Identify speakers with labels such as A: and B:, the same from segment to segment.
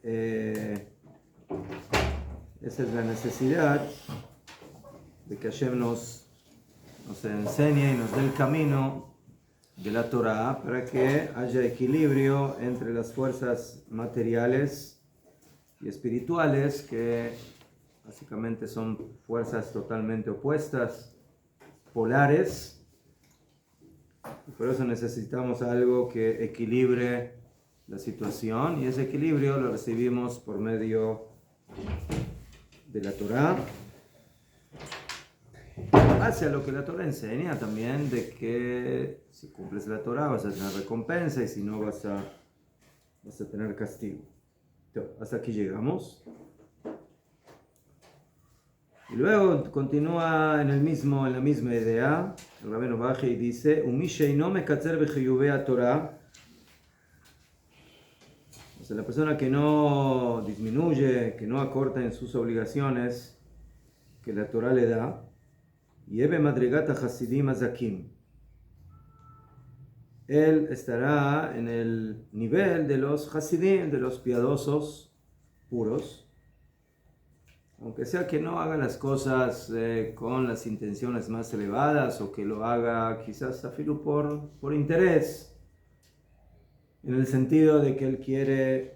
A: esa es la necesidad de que Hashem nos enseñe y nos dé el camino de la Torah para que haya equilibrio entre las fuerzas materiales y espirituales, que básicamente son fuerzas totalmente opuestas, polares, y por eso necesitamos algo que equilibre la situación, y ese equilibrio lo recibimos por medio de la Torah, hacia lo que la Torah enseña también, de que si cumples la Torah vas a tener recompensa y si no vas a tener castigo. Entonces, hasta aquí llegamos. Y luego continúa en la misma idea. El Rabbeinu Bajei dice: "Umi sheino mekatzer bechiyuvei Torah". O sea, la persona que no disminuye, que no acorta en sus obligaciones que la Torah le da, Yebe madrigat hasidim azakim, él estará en el nivel de los hasidim, de los piadosos puros, aunque sea que no haga las cosas con las intenciones más elevadas, o que lo haga quizás afilu por interés, en el sentido de que él quiere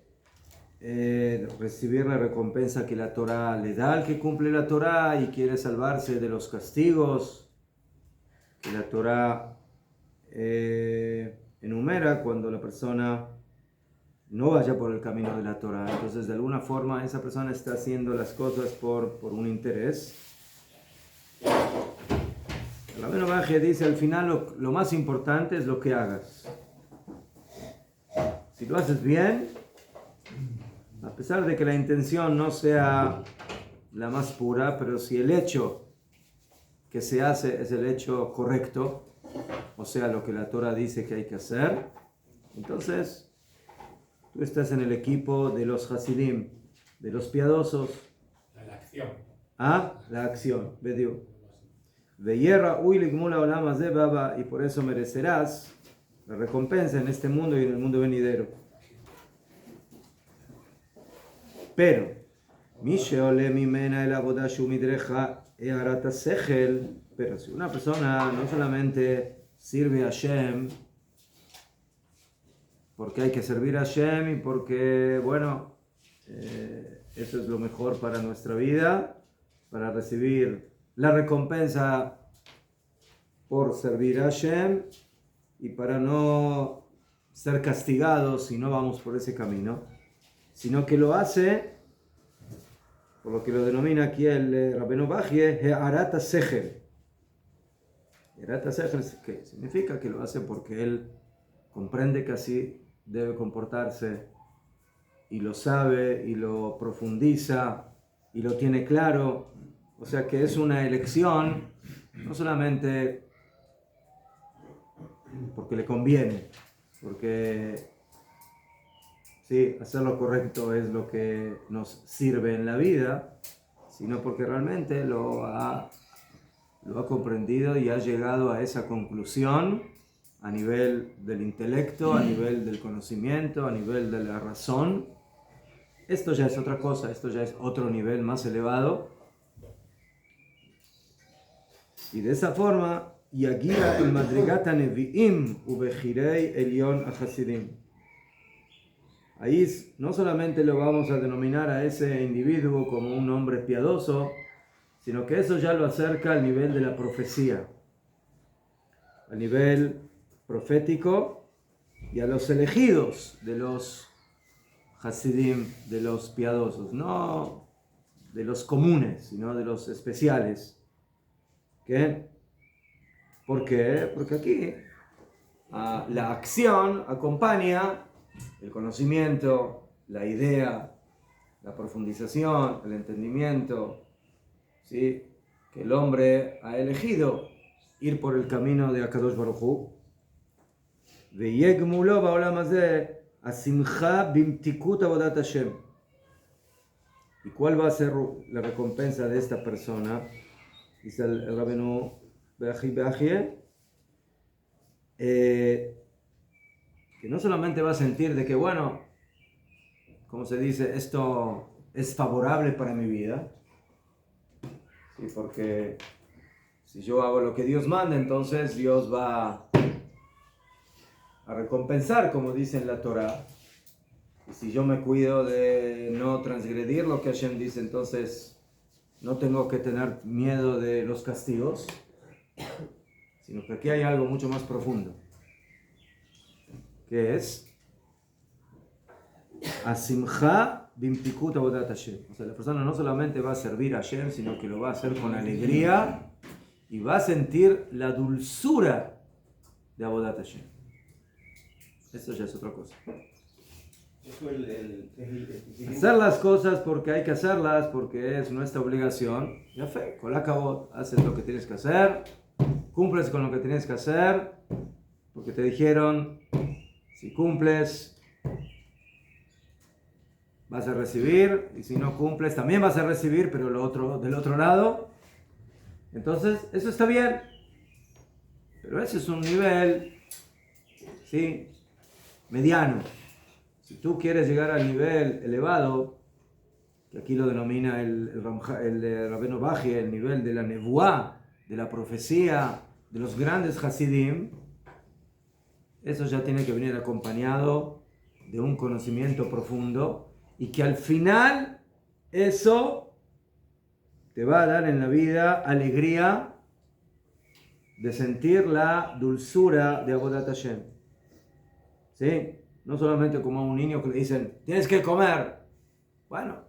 A: recibir la recompensa que la Torah le da al que cumple la Torah, y quiere salvarse de los castigos que la Torah enumera cuando la persona no vaya por el camino de la Torah. Entonces, de alguna forma, esa persona está haciendo las cosas por un interés. El Rabbeinu Bajei dice: al final lo más importante es lo que hagas. Si lo haces bien, a pesar de que la intención no sea la más pura, pero si el hecho que se hace es el hecho correcto, o sea, lo que la Torah dice que hay que hacer, entonces tú estás en el equipo de los hasidim, de los piadosos.
B: La acción.
A: La acción. Veyerra uy ligmula olam hazeh baba, y por eso merecerás la recompensa en este mundo y en el mundo venidero. Pero, pero si una persona no solamente sirve a Hashem porque hay que servir a Hashem y porque, bueno, eso es lo mejor para nuestra vida, para recibir la recompensa por servir a Hashem y para no ser castigados si no vamos por ese camino, sino que lo hace, por lo que lo denomina aquí el Rabbeinu Bajei, He'arat HaSechel. He'arat HaSechel, que significa que lo hace porque él comprende que así debe comportarse, y lo sabe, y lo profundiza, y lo tiene claro. O sea que es una elección, no solamente porque le conviene, porque sí, hacer lo correcto es lo que nos sirve en la vida, sino porque realmente lo ha comprendido y ha llegado a esa conclusión a nivel del intelecto, a nivel del conocimiento, a nivel de la razón. Esto ya es otra cosa, esto ya es otro nivel más elevado. Y de esa forma, Yagira el Madrigat HaNevi'im Ubechirei Elyon HaChasidim. Ahí no solamente lo vamos a denominar a ese individuo como un hombre piadoso, sino que eso ya lo acerca al nivel de la profecía, al nivel profético, y a los elegidos de los Hasidim, de los piadosos, no de los comunes, sino de los especiales. ¿Qué? ¿Por qué? Porque aquí la acción acompaña el conocimiento, la idea, la profundización, el entendimiento, ¿sí? Que el hombre ha elegido ir por el camino de Akadosh Baruj Hu. Veyegmulo ba'olam hazeh asimcha bimtikut avodat Hashem. ¿Y cuál va a ser la recompensa de esta persona? Dice el Rabbeinu Bajei, que no solamente va a sentir de que, bueno, ¿cómo se dice? Esto es favorable para mi vida. Sí, porque si yo hago lo que Dios manda, entonces Dios va a recompensar, como dice en la Torá. Y si yo me cuido de no transgredir lo que Hashem dice, entonces no tengo que tener miedo de los castigos, sino que aquí hay algo mucho más profundo, que es Asimcha bimpikut avodat Hashem. O sea, la persona no solamente va a servir a Hashem, sino que lo va a hacer con alegría y va a sentir la dulzura de avodat Hashem. Eso ya es otra cosa. Hacer las cosas porque hay que hacerlas, porque es nuestra obligación. Ya fe, con la cabot, haces lo que tienes que hacer, cumples con lo que tienes que hacer, porque te dijeron, si cumples, vas a recibir, y si no cumples, también vas a recibir, pero del otro lado. Entonces, eso está bien, pero ese es un nivel, ¿sí?, mediano. Si tú quieres llegar al nivel elevado, que aquí lo denomina el Rabbeinu Bajie, el nivel de la nevuá, de la profecía, de los grandes hasidim, eso ya tiene que venir acompañado de un conocimiento profundo y que al final eso te va a dar en la vida alegría de sentir la dulzura de Avodat Hashem. ¿Sí? No solamente como a un niño que le dicen, tienes que comer. Bueno,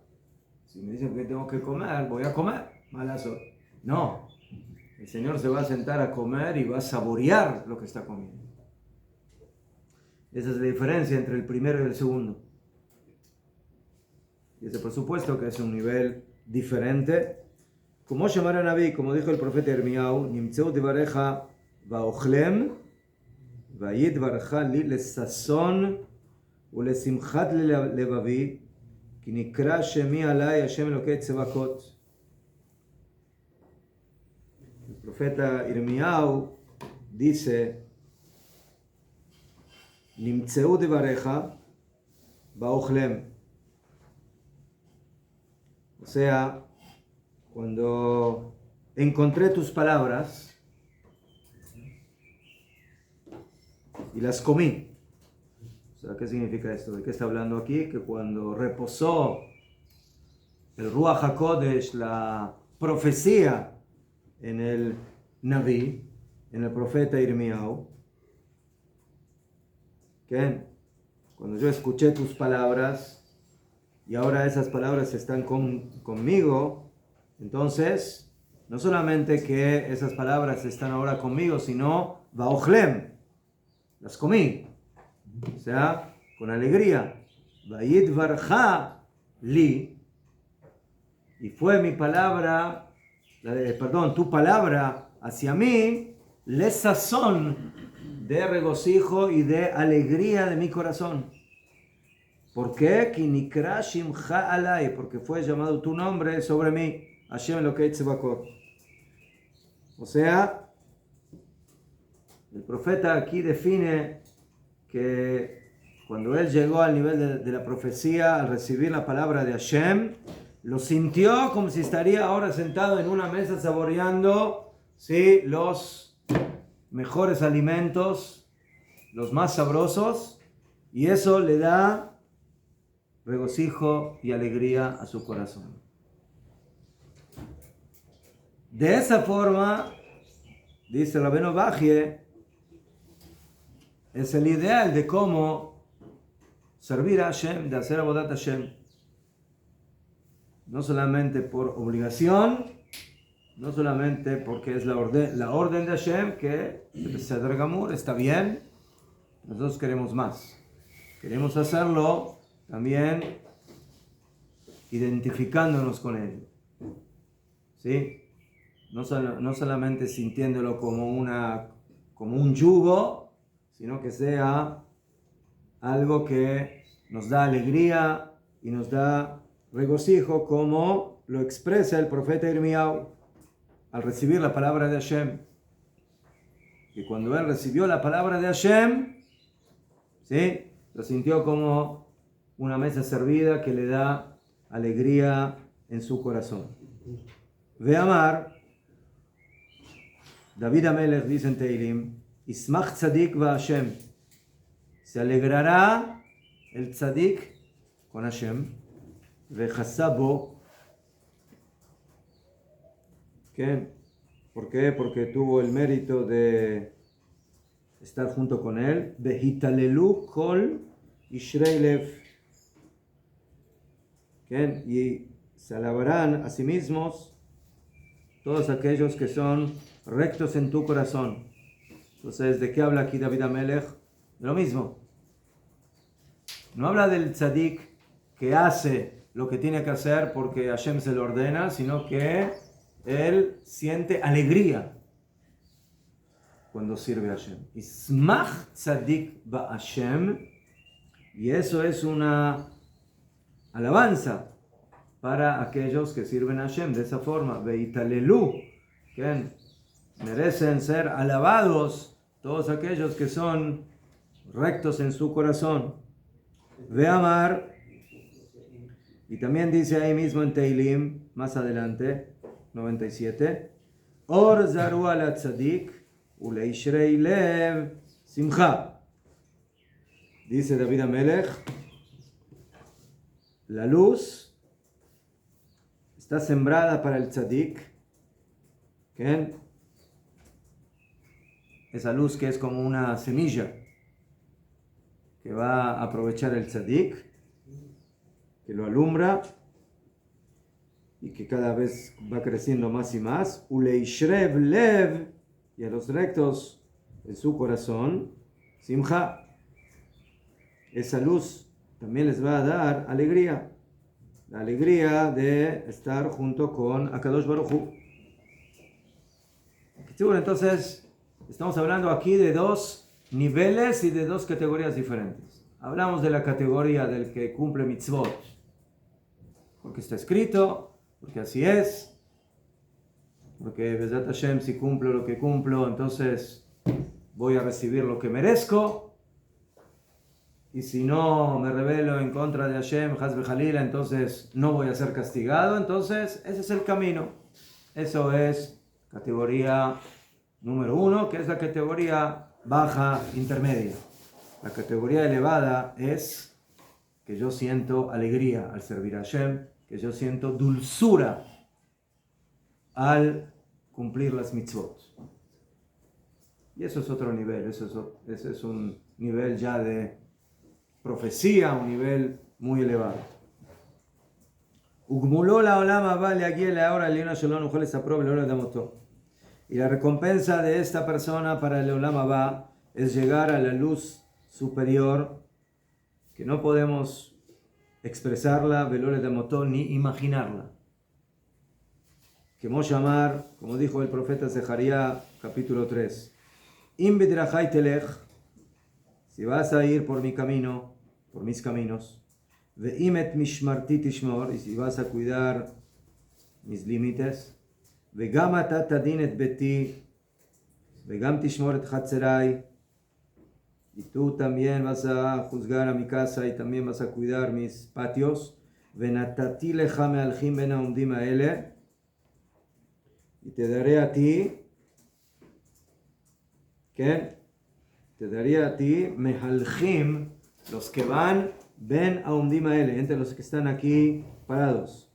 A: si me dicen que tengo que comer, voy a comer. Malazo. No. El Señor se va a sentar a comer y va a saborear lo que está comiendo. Esa es la diferencia entre el primero y el segundo. Y ese, por supuesto, que es un nivel diferente. Como llamara Naví, como dijo el profeta Irmiyahu, Nimtzeu divareja vaochlem, vayid varcha li lesasson ולשמחת לבבי, כי נקרא שמי עליי השם אלוקי צבקות. El profeta Irmiyahu dice, נמצאו דבריך באוכלם. O sea, cuando encontré tus palabras y las comí. O sea, ¿qué significa esto? ¿De qué está hablando aquí? Que cuando reposó el Ruach HaKodesh, la profecía en el Naví, en el profeta Irmiyahu, ¿qué? Cuando yo escuché tus palabras y ahora esas palabras están conmigo, entonces, no solamente que esas palabras están ahora conmigo, sino Vaochlem, las comí. O sea, con alegría. Vayid varja li, y fue mi palabra, tu palabra hacia mí, le sazón de regocijo y de alegría de mi corazón. ¿Por qué? Kinikra shimcha alay, porque fue llamado tu nombre sobre mí, Hashem Elokei Tzevakot. O sea, el profeta aquí define que cuando él llegó al nivel de la profecía, al recibir la palabra de Hashem, lo sintió como si estaría ahora sentado en una mesa saboreando, ¿sí?, los mejores alimentos, los más sabrosos, y eso le da regocijo y alegría a su corazón. De esa forma, dice Rabbeinu Bajie, es el ideal de cómo servir a Hashem, de hacer Avodat Hashem. No solamente por obligación, no solamente porque es la orden de Hashem, que Seder Gamur está bien, nosotros queremos más. Queremos hacerlo también identificándonos con él. ¿Sí? No solamente sintiéndolo como un yugo, sino que sea algo que nos da alegría y nos da regocijo, como lo expresa el profeta Irmiyahu al recibir la palabra de Hashem. Que cuando él recibió la palabra de Hashem, ¿sí?, lo sintió como una mesa servida que le da alegría en su corazón. Ve'amar, David Amelech dice en Teilim, Ismach tzadik va Hashem, se alegrará el tzadik con Hashem, ve'chasabo, ¿por qué? Porque tuvo el mérito de estar junto con él, ve'hitalelu kol ishrei lev, y se alabarán a sí mismos todos aquellos que son rectos en tu corazón. Entonces, ¿de qué habla aquí David Amelech? De lo mismo. No habla del tzadik que hace lo que tiene que hacer porque Hashem se lo ordena, sino que él siente alegría cuando sirve a Hashem. Ismach tzadik ba Hashem, y eso es una alabanza para aquellos que sirven a Hashem de esa forma. Veitalelu, que merecen ser alabados todos aquellos que son rectos en su corazón. Ve'amar, y también dice ahí mismo en Teilim, más adelante, 97, Or zaru ala tzadik uleishrei lev simcha. Dice David Amelech, la luz está sembrada para el tzadik, ¿okay? Esa luz que es como una semilla que va a aprovechar el tzadik, que lo alumbra y que cada vez va creciendo más y más. Uleishrev lev, y a los rectos en su corazón, simcha, esa luz también les va a dar alegría, la alegría de estar junto con Akadosh Baruj Hu. Entonces, estamos hablando aquí de dos niveles y de dos categorías diferentes. Hablamos de la categoría del que cumple mitzvot, porque está escrito, porque así es, porque Bezat Hashem, si cumplo lo que cumplo, entonces voy a recibir lo que merezco, y si no me rebelo en contra de Hashem, Haz Bejalila, entonces no voy a ser castigado. Entonces ese es el camino. Eso es categoría número 1, que es la categoría baja intermedia. La categoría elevada es que yo siento alegría al servir a Hashem, que yo siento dulzura al cumplir las mitzvot. Y eso es otro nivel, ese es un nivel ya de profecía, un nivel muy elevado. Y la recompensa de esta persona para el Olam Haba es llegar a la luz superior, que no podemos expresarla, velore de moto, ni imaginarla. Como llamar, como dijo el profeta Zeharia, capítulo 3, Im bidrachai telech, si vas a ir por mi camino, por mis caminos, ve'im et mishmarti tishmor, y si vas a cuidar mis límites, ve'gam ata tadin et beti, ve'gam tishmor et chatzerai, y tú también vas a juzgar a mi casa y también vas a cuidar mis patios, ve'natati lecha me'alchim ben ha'omdim ha'ele, y te daré a ti, ¿qué? Te daría a ti mehalchim, los que van ben ha'omdim ha'ele, entre los que están aquí parados.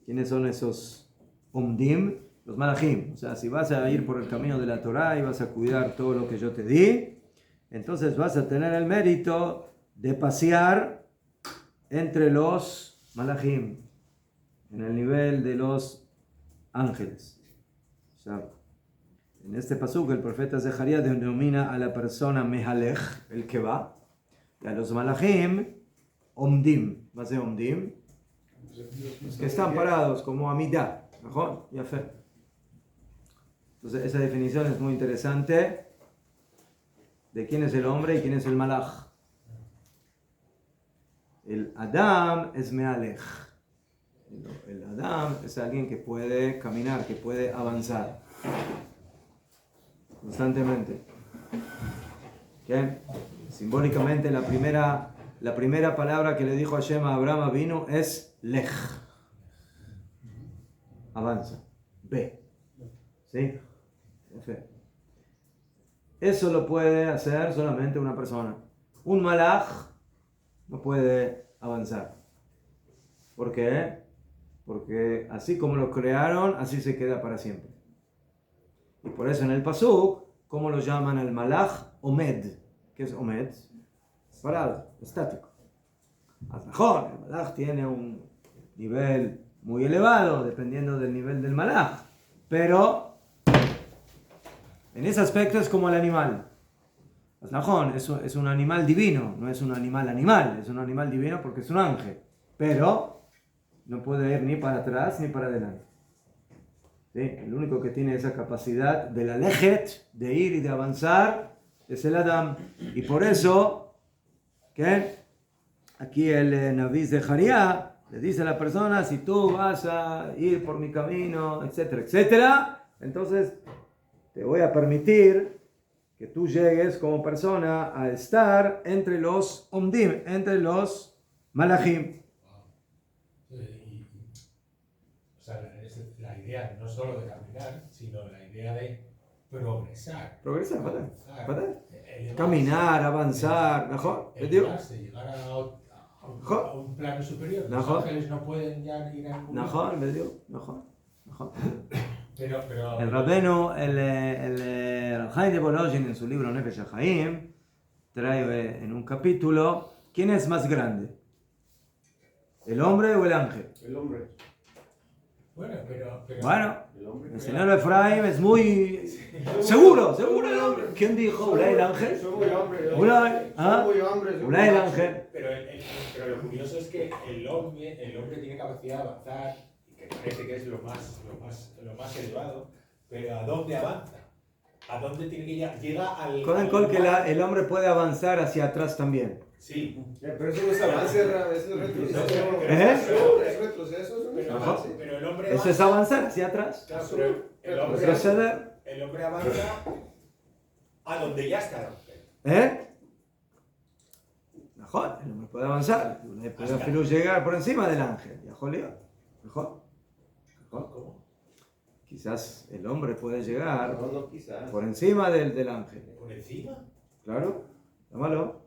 A: ¿Quiénes son esos omdim? Los malachim. O sea, si vas a ir por el camino de la Torah y vas a cuidar todo lo que yo te di, entonces vas a tener el mérito de pasear entre los malachim, en el nivel de los ángeles. O sea, en este pasuk el profeta Zeharia denomina a la persona mehalech, el que va, y a los malachim omdim. ¿Va a ser omdim? Los que están parados como amidah. ¿No? Ya fe. Entonces esa definición es muy interesante de quién es el hombre y quién es el malach. El Adam es mehalech. El Adam es alguien que puede caminar, que puede avanzar constantemente. ¿Okay? Simbólicamente la primera la primera palabra que le dijo Hashem a Abraham vino es Lech. Avanza. Ve. ¿Sí? Eso lo puede hacer solamente una persona. Un malach no puede avanzar. ¿Por qué? Porque así como lo crearon, así se queda para siempre. Y por eso en el Pasuk, ¿cómo lo llaman al malach? Omed. ¿Qué es Omed? Parado, estático. Mejor, el malach tiene un nivel muy elevado, dependiendo del nivel del malach. Pero en ese aspecto es como el animal. Najón es un animal divino, no es un animal, es un animal divino porque es un ángel. Pero no puede ir ni para atrás ni para adelante. ¿Sí? El único que tiene esa capacidad de la lejet, de ir y de avanzar, es el Adam. Y por eso, ¿qué? Aquí el Naví Zecharia le dice a la persona, si tú vas a ir por mi camino, etcétera, etcétera, entonces te voy a permitir que tú llegues como persona a estar entre los omdim, entre los malachim.
B: O sea, es la idea no solo de caminar, sino la idea de progresar.
A: Progresar, ¿verdad? Caminar, avanzar, mejor.
B: Llegar a un plano superior. Los ángeles no pueden ya ir a ningún
A: mejor.
B: Pero
A: el Rabenu, el Chaim de Volozhin en su libro Nefesh HaChaim trae en un capítulo, ¿quién es más grande? ¿El hombre o el ángel?
C: El hombre.
A: Bueno,
C: el hombre,
A: el señor Efraim es muy seguro el hombre. ¿Quién dijo? ¿Ulay el ángel?
C: Soy muy hombre.
A: ¿Ulay el ángel?
B: Pero lo curioso es que el hombre tiene capacidad de avanzar, y que parece que es lo más elevado, pero ¿a dónde avanza? ¿A dónde tiene que llegar? Llega al...
A: Con que el hombre puede avanzar hacia atrás también.
B: Sí.
C: Pero eso no es avance, eso es retroceso. Es retroceso, eso no es avance.
B: Pero el hombre
A: eso es avanzar hacia atrás.
B: El hombre avanza a donde ya está el
A: ángel. Mejor, el hombre puede avanzar. Puede llegar por encima del ángel. Mejor.
B: ¿Cómo?
A: Quizás el hombre puede llegar
C: quizás.
A: por encima del ángel.
B: ¿Por encima?
A: Claro, llámalo.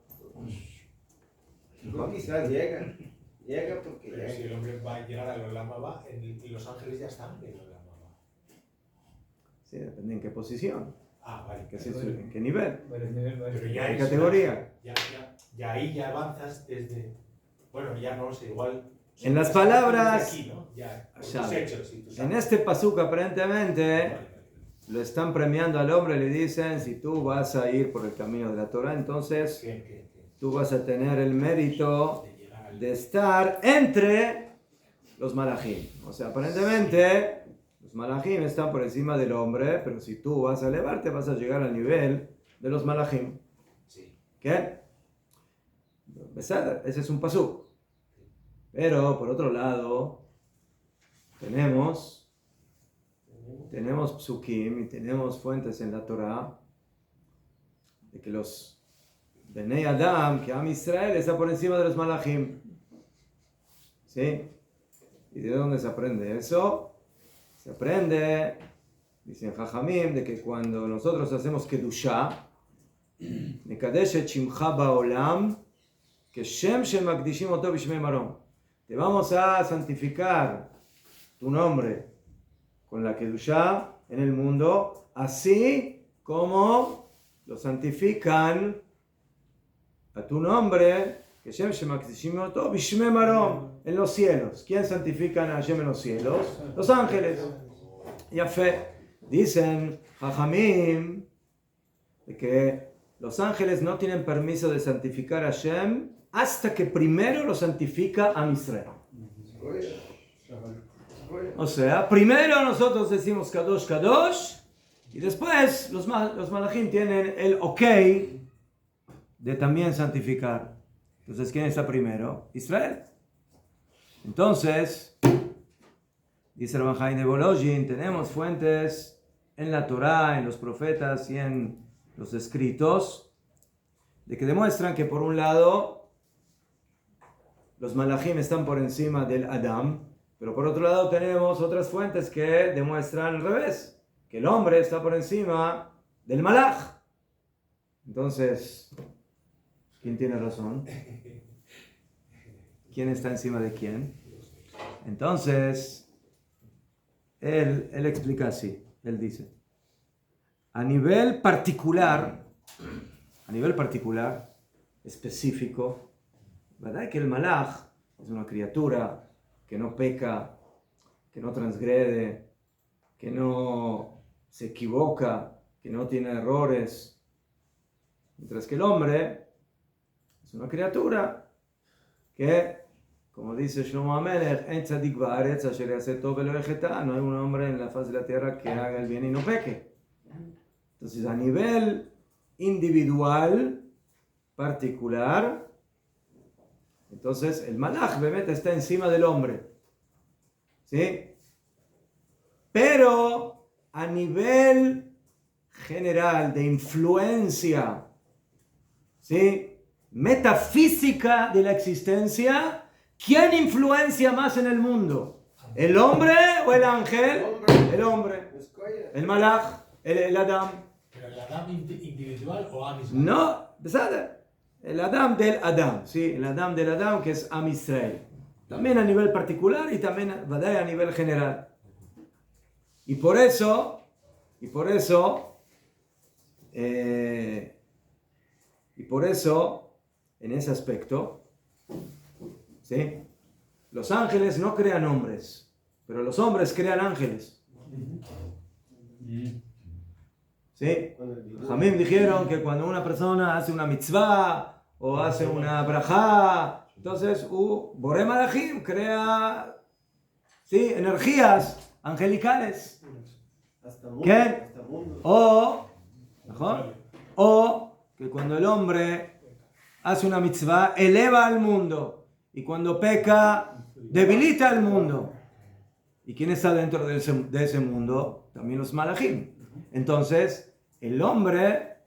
C: No, quizás llega porque
B: pero si el hombre va a llegar a los Lama y los ángeles ya están en los Lama.
A: Sí, depende en qué posición.
B: Vale.
A: ¿En qué nivel?
B: Pero ya
A: ¿En qué categoría?
B: Ya ahí ya avanzas desde... Bueno, ya no lo sé, igual...
A: En las palabras...
B: Aquí, ¿no? Ya,
A: tus hechos,
B: en
A: este pasuk aparentemente lo están premiando al hombre, le dicen, si tú vas a ir por el camino de la Torah, entonces tú vas a tener el mérito de estar entre los malachim. O sea, aparentemente los malachim están por encima del hombre, pero si tú vas a elevarte, vas a llegar al nivel de los malachim. ¿Qué? Ese es un pasuk. Pero por otro lado, tenemos psukim y tenemos fuentes en la Torah de que los Benei Adam, que Am Israel está por encima de los malachim. ¿Sí? ¿Y de dónde se aprende eso? Se aprende, dicen Jajamim, de que cuando nosotros hacemos Kedushá, Mekadesh et Shimcha Ba'olam, que Shem Shemakdishim Oto Bishmei Marom. Te vamos a santificar tu nombre con la Kedushá en el mundo, así como lo santifican a tu nombre, que Shem Shemakdishim Oto Bishmei Marom, en los cielos. ¿Quién santifican a Hashem en los cielos? Los ángeles. Y a fe. Dicen Jajamim que los ángeles no tienen permiso de santificar a Hashem hasta que primero lo santifica a Israel. O sea, primero nosotros decimos Kadosh, Kadosh, y después los malachim tienen el ok de también santificar. Entonces, ¿quién está primero? Israel. Entonces, dice el Chaim de Volozhin, tenemos fuentes en la Torá, en los profetas y en los escritos, de que demuestran que por un lado, los malachim están por encima del Adam, pero por otro lado tenemos otras fuentes que demuestran al revés, que el hombre está por encima del malach. Entonces, ¿quién tiene razón? ¿Quién está encima de quién? Entonces, él explica así, él dice, a nivel particular, específico, ¿verdad? Que el malach es una criatura que no peca, que no transgrede, que no se equivoca, que no tiene errores, mientras que el hombre es una criatura que, como dice Shlomo Amelech, no hay un hombre en la faz de la tierra que haga el bien y no peque. Entonces, a nivel individual, particular, entonces el malach obviamente está encima del hombre, ¿sí? Pero a nivel general de influencia, ¿sí?, metafísica de la existencia, ¿quién influencia más en el mundo? ¿El hombre o el ángel? El hombre. El malach, el Adam.
B: ¿Pero el Adam individual o Am Israel?
A: No, el Adam del Adam, ¿sí? El Adam del Adam, que es Am Israel. También a nivel particular y también a nivel general. Y por eso, en ese aspecto, ¿sí?, los ángeles no crean hombres, pero los hombres crean ángeles. ¿Sí? Jamim dijeron que cuando una persona hace una mitzvah o hace una brajá, entonces Boré Malachim crea, ¿sí?, energías angelicales. ¿Qué? O que cuando el hombre hace una mitzvah, eleva al mundo, y cuando peca, debilita al mundo. ¿Y quién está dentro de ese mundo? También los malachim. Entonces, el hombre,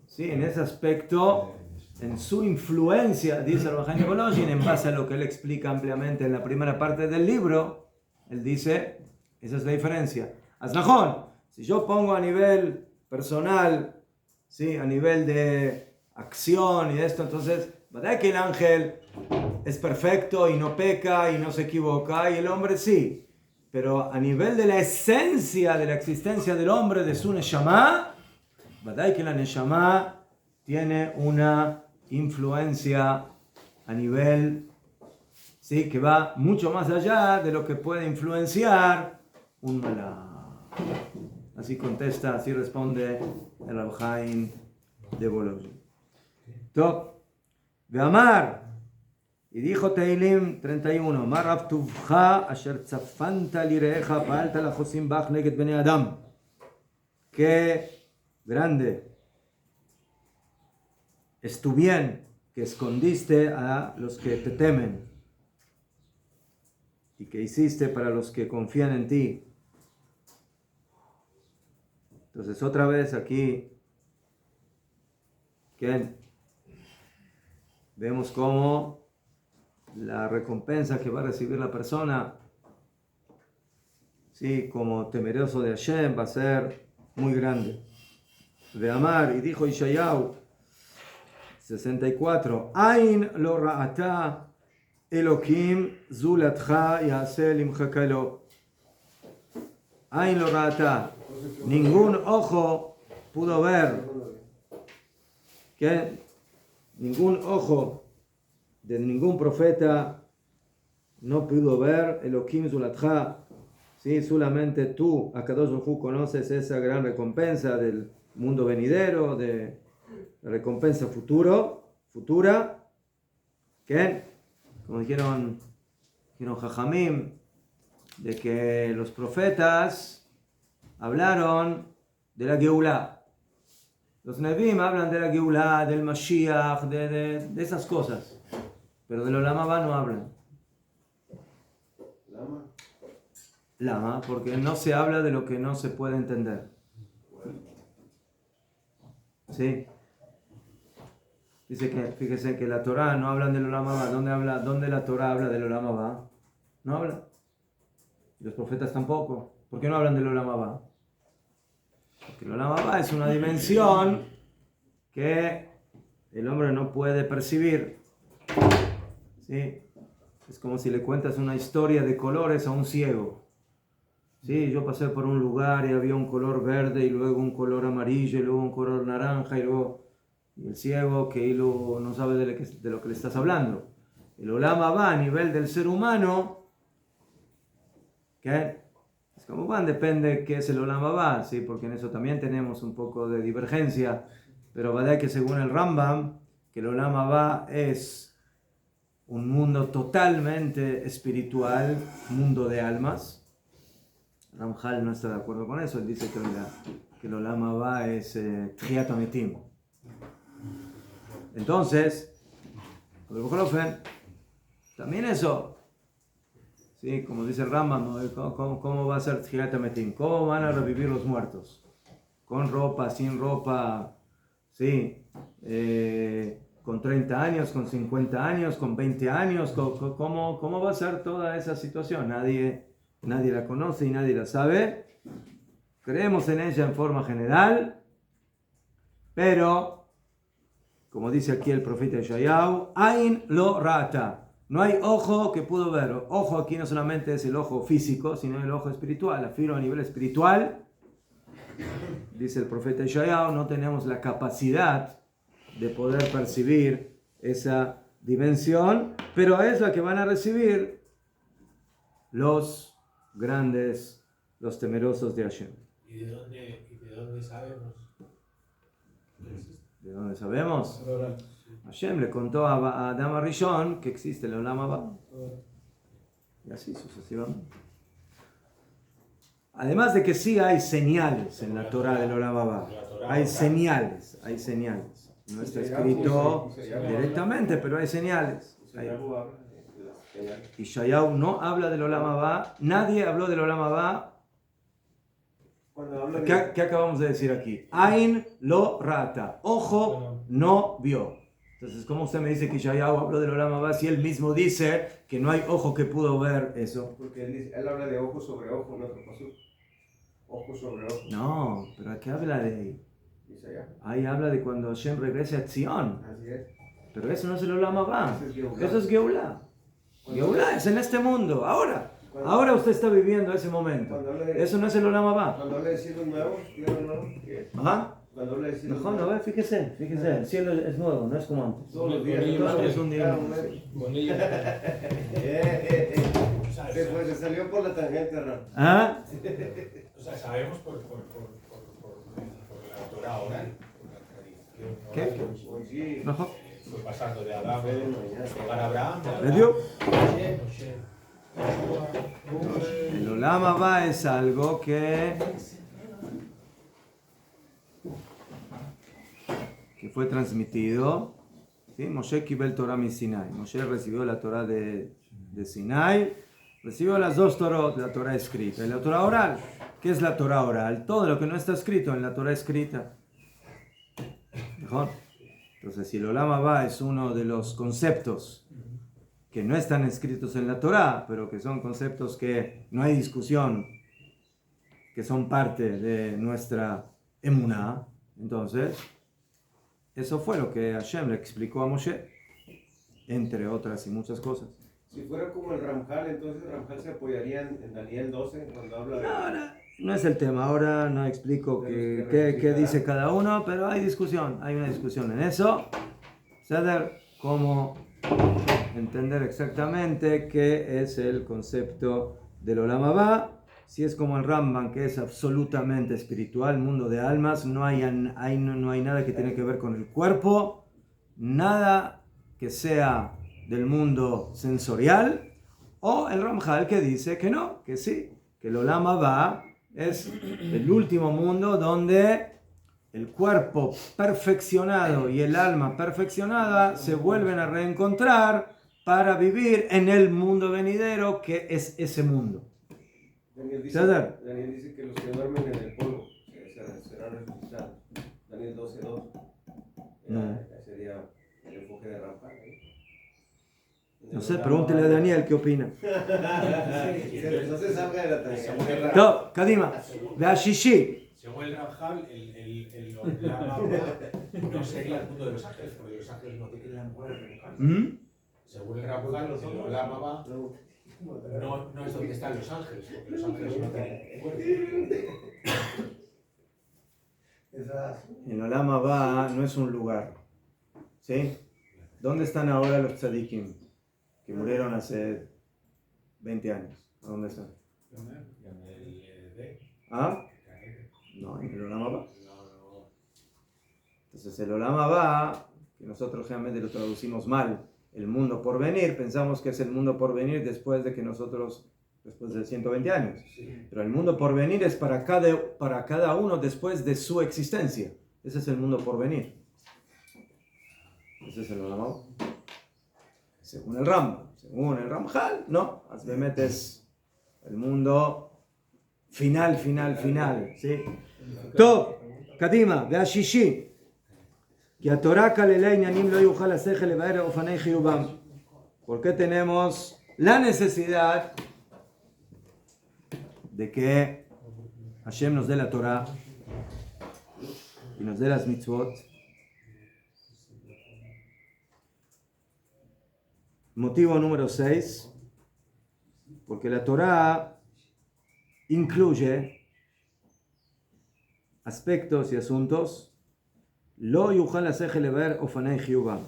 A: ¿sí?, en ese aspecto, en su influencia, dice el Bajani Bolojin, en base a lo que él explica ampliamente en la primera parte del libro, él dice, esa es la diferencia. Aznajón, si yo pongo a nivel personal, ¿sí?, a nivel de acción y esto, entonces, ¿verdad que el ángel es perfecto y no peca y no se equivoca? Y el hombre sí. Pero a nivel de la esencia de la existencia del hombre, de su neshama, ¿verdad que la neshama tiene una influencia a nivel, ¿sí?, que va mucho más allá de lo que puede influenciar un malach? Así contesta, así responde el Rab Chaim de Bolojin. Top. Veamar. Y dijo Teilim 31, Mar Rav Tuvcha asher tzafanta lireeja pa'alta lachosim bach neget bnei Adam. Qué grande es tu bien que escondiste a los que te temen y que hiciste para los que confían en ti. Entonces otra vez aquí que vemos cómo la recompensa que va a recibir la persona, sí, como temeroso de Hashem, va a ser muy grande. De amar, y dijo Ishayahu 64, Ain lo ra'ata Elokim zulatcha yaseh limchaka lo. Ain lo ra'ata, ningún ojo pudo ver, que ningún ojo de ningún profeta no pudo ver Elokim zulatcha. Sí, solamente tú, Akadosh Baruj Hu, conoces esa gran recompensa del mundo venidero, de la recompensa futura, que, como dijeron Jajamim, de que los profetas hablaron de la Geulá. Los Nebim hablan de la Geulá, del Mashiach, de esas cosas, pero del Olam Haba no hablan. Lama, porque no se habla de lo que no se puede entender. ¿Sí? Dice que, fíjese que la Torah no habla del Olam Haba. ¿Dónde la Torah habla del Olam Haba? No habla. Y los profetas tampoco. ¿Por qué no hablan del Olam Haba? Porque el Olam Haba es una dimensión que el hombre no puede percibir. ¿Sí? Es como si le cuentas una historia de colores a un ciego. Sí, yo pasé por un lugar y había un color verde y luego un color amarillo y luego un color naranja y luego el ciego que no sabe de lo que le estás hablando. El Olam Haba a nivel del ser humano, ¿qué? Es como van, depende qué es el Olam Haba, ¿sí? Porque en eso también tenemos un poco de divergencia, pero va que según el Rambam, que el Olam Haba es un mundo totalmente espiritual, mundo de almas. Ramjal no está de acuerdo con eso, él dice que el Olam Haba es Tchiyat HaMetim. Entonces, también eso, sí, como dice el Rambam, ¿cómo va a ser Tchiyat HaMetim? ¿Cómo van a revivir los muertos? ¿Con ropa, sin ropa? Sí, con 30 años, con 50 años, con 20 años, ¿cómo va a ser toda esa situación? Nadie la conoce y nadie la sabe. Creemos en ella en forma general, pero, como dice aquí el profeta Yeshayahu, Ain lo rata. No hay ojo que pudo ver. Ojo aquí no solamente es el ojo físico, sino el ojo espiritual. Afirmo a nivel espiritual, dice el profeta Yeshayahu, no tenemos la capacidad de poder percibir esa dimensión, pero es la que van a recibir los grandes, los temerosos de Hashem.
B: ¿Y de dónde sabemos?
A: ¿De dónde sabemos? Hashem le contó a Adam Arishon que existe el Olam Haba. Y así sucesivamente. Además de que sí hay señales en la Torah del Olam Haba. Hay señales. No está escrito directamente, pero hay señales. Y Yeshayahu no habla del Olam Haba. Nadie habló del Olam Haba. ¿Qué acabamos de decir aquí? Ain lo rata. Ojo no vio. Entonces, ¿cómo usted me dice que Yeshayahu habló del Olam Haba si él mismo dice que no hay ojo que pudo ver eso?
C: Porque él habla de ojo sobre ojo en otro paso. Ojo sobre ojo.
A: No, pero ¿a qué habla de ahí? Ahí habla de cuando Hashem regrese a Zion.
C: Así es.
A: Pero eso no es el Olam Haba. Eso es Geulah. Geulah es en este mundo, ahora. Ahora usted está viviendo ese momento. Eso no es el Olam Haba.
C: Cuando habla de cielos nuevos, ¿tierra nueva?
A: Ajá.
C: Cuando habla de cielos
A: Mejor,
C: nuevos.
A: No, fíjese, el cielo es nuevo, no es como antes.
C: Todos los días.
A: Es un día nuevo.
C: Después se salió por la tangente, Ram.
A: ¿Ah?
B: O sea, sabemos por la Torah oral, por la tradición oral.
A: ¿Qué?
C: Pues sí.
A: Mejor.
B: Fue pasando de Adán, llegar a Abraham, de
A: ¿Le dio?
B: Moshe,
A: El Olam Haba es algo que fue transmitido. ¿Sí? Moshe Kibel Torah mi Sinai. Moshe recibió la Torah de Sinai. Recibió las dos Torot, la Torah escrita y la Torah oral. ¿Qué es la Torah oral? Todo lo que no está escrito en la Torah escrita. ¿Mejor? Entonces, si el Olam Haba es uno de los conceptos que no están escritos en la Torah, pero que son conceptos que no hay discusión, que son parte de nuestra emuná, entonces, eso fue lo que Hashem le explicó a Moshe, entre otras y muchas cosas.
C: Si fuera como el Ramjal, entonces Ramjal se apoyaría en Daniel 12 cuando habla de...
A: No es el tema, ahora no explico qué dice cada uno, pero hay una discusión en eso. Saber cómo entender exactamente qué es el concepto del Olam Haba. Si es como el Rambam, que es absolutamente espiritual, mundo de almas, no hay nada que tiene que ver con el cuerpo, nada que sea del mundo sensorial, o el Ramjal que dice que no, que sí, que el Olam Haba es el último mundo donde el cuerpo perfeccionado y el alma perfeccionada se vuelven a reencontrar para vivir en el mundo venidero, que es ese mundo.
C: Daniel dice que los que duermen en el polvo serán resucitados. Daniel 12:2.
A: No.
C: Sería de Ramjal.
A: No sé, pregúntele a Daniel qué opina.
C: No se salga de la tradición.
A: No, Kadima. Veashishi.
B: Según el Ramjal, el Olam no sería el mundo de los ángeles, porque los ángeles no tienen la muerte. Según el Ramjal, el Olam no es donde están los ángeles, porque los ángeles no tienen muerte.
A: El Olam Abba no es un lugar. ¿Sí? ¿Dónde están ahora los tzadikim? Que murieron hace 20 años. ¿Dónde están? ¿Ah? No, en el Olam Abba. Entonces el Olam Abba, que nosotros generalmente lo traducimos mal, el mundo por venir, pensamos que es el mundo por venir después de 120 años. Pero el mundo por venir es para cada uno después de su existencia. Ese es el mundo por venir. Ese es el Olam Abba. Según el Ramjal, no. Asbemet es el mundo final. ¿Sí? Top, Kadima, Veashishi. ¿Por qué tenemos la necesidad de que Hashem nos dé la Torah y nos dé las mitzvot? Motivo número 6, porque la Torah incluye aspectos y asuntos. Lo yuchal hacer lever ofanei chiyuvam.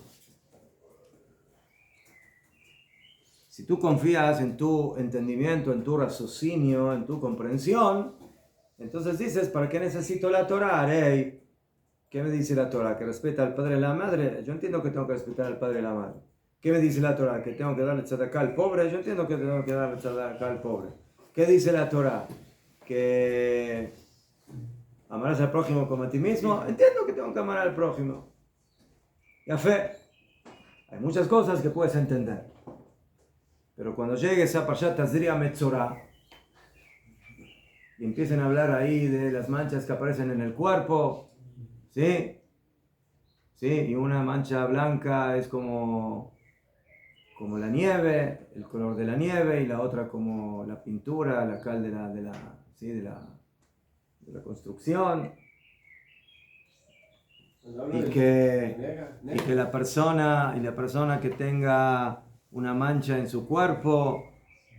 A: Si tú confías en tu entendimiento, en tu raciocinio, en tu comprensión, entonces dices, ¿para qué necesito la Torah? Hey, ¿qué me dice la Torah? ¿Que respeta al padre y la madre? Yo entiendo que tengo que respetar al padre y la madre. ¿Qué me dice la Torah? ¿Que tengo que darle tzedakah al pobre? Yo entiendo que tengo que darle tzedakah al pobre. ¿Qué dice la Torah? ¿Que amarás al prójimo como a ti mismo? Entiendo que tengo que amar al prójimo. Ya fe. Hay muchas cosas que puedes entender. Pero cuando llegues a Parshat Tazria Metzorah y empiecen a hablar ahí de las manchas que aparecen en el cuerpo, ¿sí? ¿Sí? Y una mancha blanca es como la nieve, el color de la nieve, y la otra como la pintura, la cal de la construcción. Y que la persona que tenga una mancha en su cuerpo,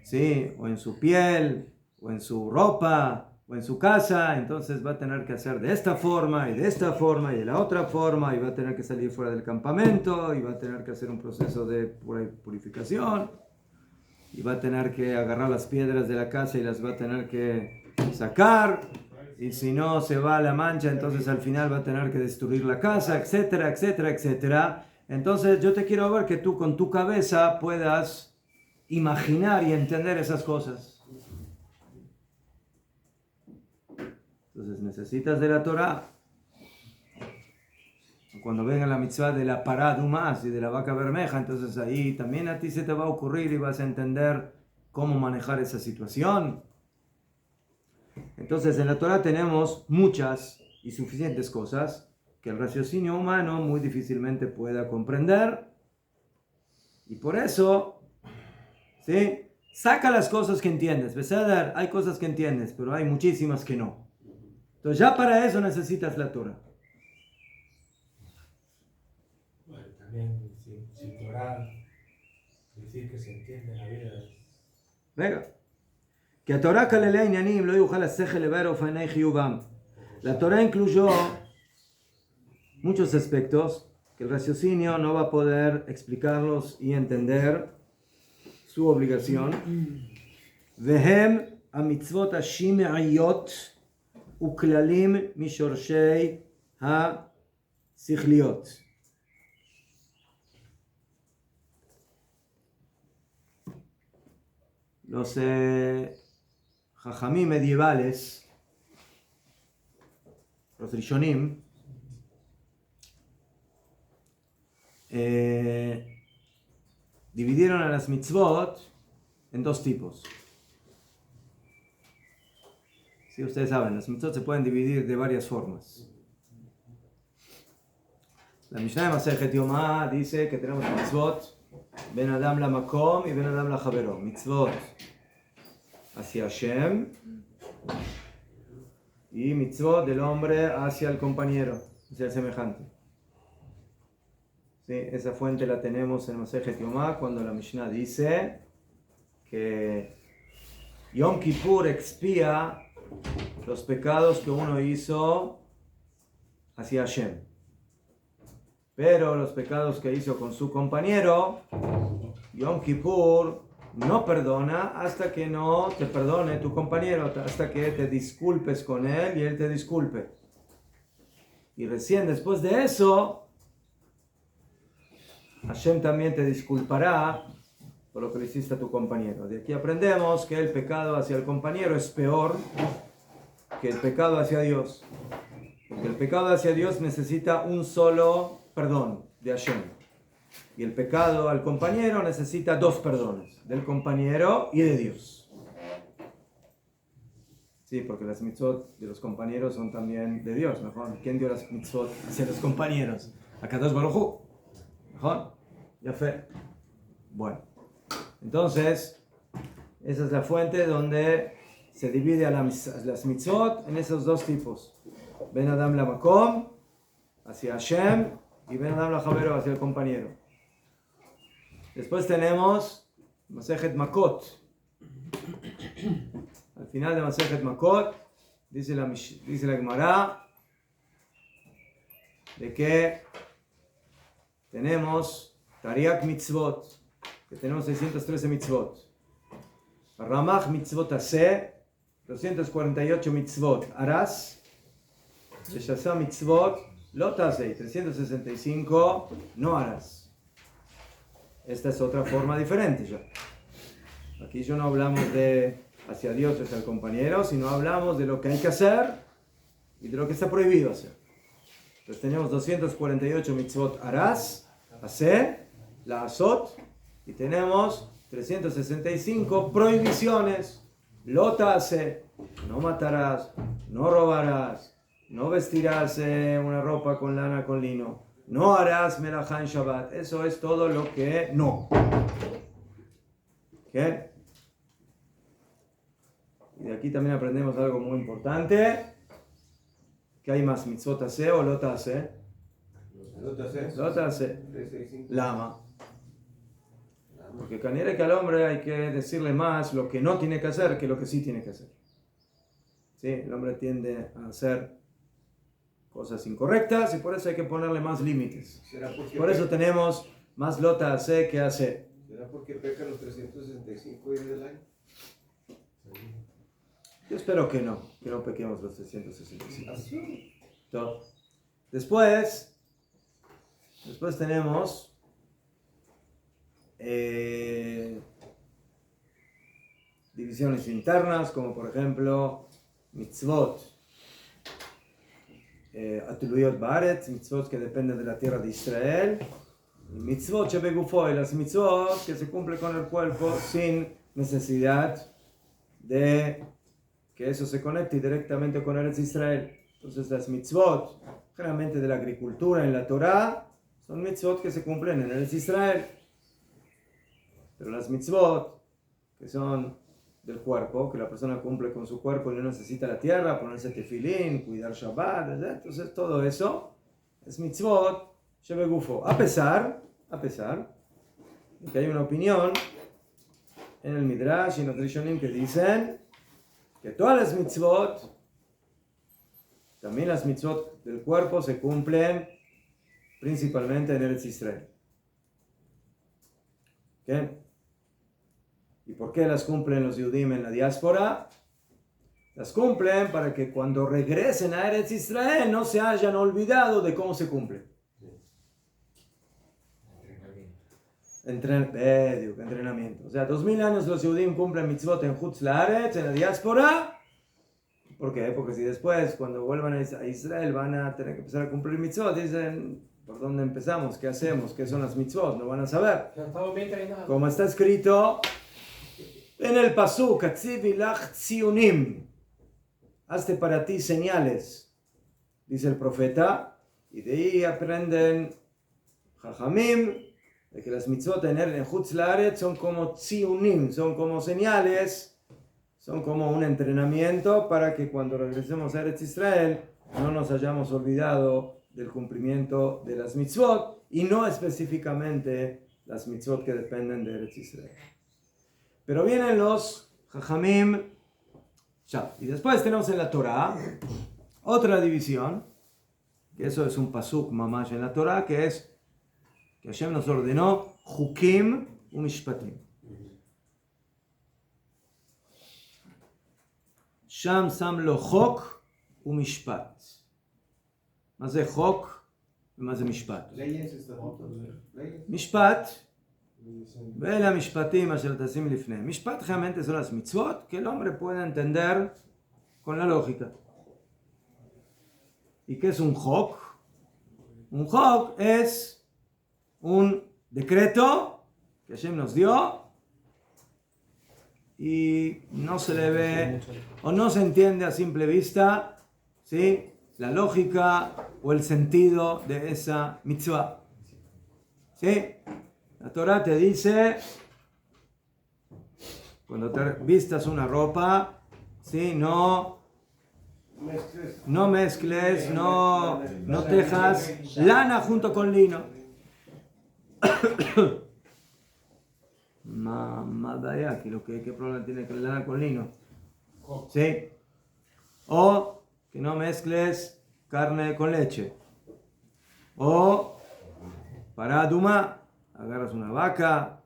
A: ¿sí? O en su piel, o en su ropa, o en su casa, entonces va a tener que hacer de esta forma, y de esta forma, y de la otra forma, y va a tener que salir fuera del campamento, y va a tener que hacer un proceso de purificación, y va a tener que agarrar las piedras de la casa y las va a tener que sacar, y si no se va la mancha, entonces al final va a tener que destruir la casa, etcétera, etcétera, etcétera. Entonces yo te quiero ver que tú con tu cabeza puedas imaginar y entender esas cosas. Entonces necesitas de la Torah. Cuando venga la mitzvah de la pará dumás y de la vaca bermeja, entonces ahí también a ti se te va a ocurrir y vas a entender cómo manejar esa situación. Entonces en la Torah tenemos muchas y suficientes cosas que el raciocinio humano muy difícilmente pueda comprender, y por eso, ¿sí? Saca las cosas que entiendes. Beseder, hay cosas que entiendes, pero hay muchísimas que no. Entonces ya para eso necesitas la Torah.
B: Bueno, también sin Torah, decir que se entiende la vida.
A: Venga. Que Torah kalelei inyanim lo yuchal hasechel levar ofanei chiyuvam. La Torah incluyó muchos aspectos que el raciocinio no va a poder explicarlos y entender su obligación. Vehem hamitzvot hashim'ayot uklalim mishorshei ha-sichliot. Los jajamí medievales, los rishonim, dividieron a las mitzvot en dos tipos. Sí, ustedes saben, las mitzvot se pueden dividir de varias formas. La Mishnah de Masejet Yomá dice que tenemos mitzvot Ben Adam la Makom y Ben Adam la Javero. Mitzvot hacia Hashem y mitzvot del hombre hacia el compañero, hacia el semejante. Sí, esa fuente la tenemos en Masejet Yomá cuando la Mishnah dice que Yom Kippur expía los pecados que uno hizo hacia Hashem. Pero los pecados que hizo con su compañero, Yom Kippur no perdona hasta que no te perdone tu compañero, hasta que te disculpes con él y él te disculpe. Y recién después de eso, Hashem también te disculpará por lo que le hiciste a tu compañero. De aquí aprendemos que el pecado hacia el compañero es peor que el pecado hacia Dios. Porque el pecado hacia Dios necesita un solo perdón de Hashem. Y el pecado al compañero necesita dos perdones, del compañero y de Dios. Sí, porque las mitzvot de los compañeros son también de Dios, ¿mejor? ¿Quién dio las mitzvot hacia los compañeros? Akadosh Baruj Hu. ¿Mejor? Ya fe. Bueno, entonces, esa es la fuente donde se divide a las mitzvot en esos dos tipos. Ben Adam la Makom, hacia Hashem, y Ben Adam la Javero, hacia el compañero. Después tenemos Masejet Makot. Al final de Masejet Makot, dice la Gemara, de que tenemos Tariak Mitzvot, que tenemos 613 mitzvot. Ramach Mitzvot Aseh, 248 mitzvot harás. Shasa Mitzvot Lot Aseh, 365 no harás. Esta es otra forma diferente ya. Aquí ya no hablamos de hacia Dios o hacia el compañero, sino hablamos de lo que hay que hacer y de lo que está prohibido hacer. Entonces tenemos 248 mitzvot harás, hacer, la asot, y tenemos 365 prohibiciones. Lota hace, no matarás, no robarás, no vestirás una ropa con lana con lino, no harás melajá en Shabbat. Eso es todo lo que no. ¿Qué? Y de aquí también aprendemos algo muy importante. ¿Qué hay más? ¿Mitzvot hace o lota hace? Lota hace. Lama. Porque canera que al hombre hay que decirle más lo que no tiene que hacer que lo que sí tiene que hacer. ¿Sí? El hombre tiende a hacer cosas incorrectas y por eso hay que ponerle más límites. Por eso tenemos más lota hace que hace.
C: ¿Será porque pecan los 365 días del año?
A: Yo espero que no pequemos los 365. Entonces, después tenemos divisiones internas, como por ejemplo mitzvot atuluyot baaretz, mitzvot que dependen de la tierra de Israel, y mitzvot shebegufoy, las mitzvot que se cumplen con el cuerpo sin necesidad de que eso se conecte directamente con Eretz Israel. Entonces las mitzvot, generalmente de la agricultura en la Torá, son mitzvot que se cumplen en Eretz Israel. Pero las mitzvot, que son del cuerpo, que la persona cumple con su cuerpo y no necesita la tierra, ponerse tefilín, cuidar Shabbat, ¿verdad? Entonces todo eso es mitzvot shebegufo. A pesar de que hay una opinión en el Midrash y en los Rishonim que dicen que todas las mitzvot, también las mitzvot del cuerpo, se cumplen principalmente en Eretz Israel. ¿Qué? ¿Y por qué las cumplen los Yudim en la diáspora? Las cumplen para que cuando regresen a Eretz Israel no se hayan olvidado de cómo se cumple. Entrenamiento. O sea, 2000 años los Yudim cumplen mitzvot en Chutz La'aretz, en la diáspora. ¿Por qué? Porque si después, cuando vuelvan a Israel, van a tener que empezar a cumplir mitzvot, dicen, ¿por dónde empezamos? ¿Qué hacemos? ¿Qué son las mitzvot? No van a saber. Como está escrito en el pasuk, Atzivi lach tziunim, hazte para ti señales, dice el profeta, y de ahí aprenden Jajamim, de que las mitzvot en Chutz La'aretz son como tziunim, son como señales, son como un entrenamiento para que cuando regresemos a Eretz Israel no nos hayamos olvidado del cumplimiento de las mitzvot y no específicamente las mitzvot que dependen de Eretz Israel. Pero vienen los Jajamim, ya, y después tenemos en la Torah otra división, que eso es un pasuk mamash en la Torah, que es que Hashem nos ordenó Chukim u Mishpatim. Sham sam lo chok u Mishpat. מה זה חוק ומה זה משפט? משפט, ואלה המשפטים אשר תשים לפני. משפט realmente son las mitzvot que el hombre puede entender con la lógica. ¿Y qué es un chok? Un chok es un decreto que Hashem nos dio y no se le ve o no se entiende a simple vista, ¿sí?, la lógica o el sentido de esa mitzvah. ¿Sí? La Torah te dice, cuando te vistas una ropa, ¿sí?, no mezcles, no tejas lana junto con lino. ¿Qué problema tiene que lana con lino? ¿Sí? O que no mezcles carne con leche. O para Aduma, agarras una vaca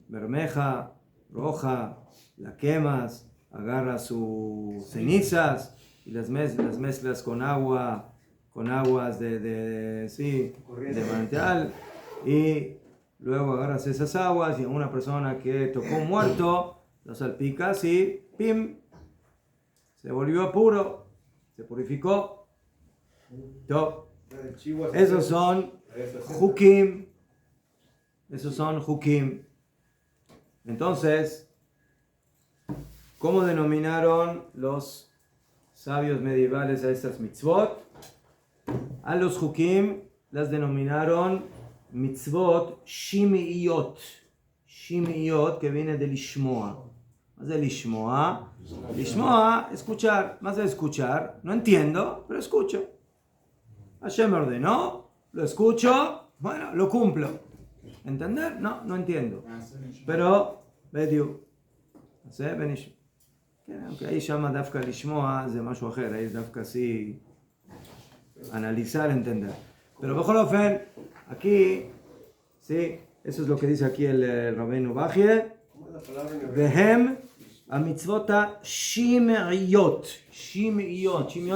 A: bermeja, roja, la quemas, agarras sus cenizas y las mezclas con aguas de manantial, y luego agarras esas aguas y a una persona que tocó un muerto lo salpicas y ¡pim!, se volvió puro. Se purificó. Esos son Hukim. Entonces, ¿cómo denominaron los sabios medievales a estas mitzvot? A los Hukim las denominaron mitzvot shimi'iyot. Shimi'iyot, que viene de lishmoa. ¿Más de lishmoa? Lishmoa, escuchar. Más de escuchar. No entiendo, pero escucho. Hashem me ordenó, lo escucho, bueno, lo cumplo. ¿Entender? No entiendo. Pero, bediu. Aunque ahí llama dafka lishmoa, es de משהו אחר, ahí es dafka así, analizar, entender. Pero, bejolofen, aquí, sí, eso es lo que dice aquí el Rabbeinu Bajie. Vehem a mitzvot shim'iyot,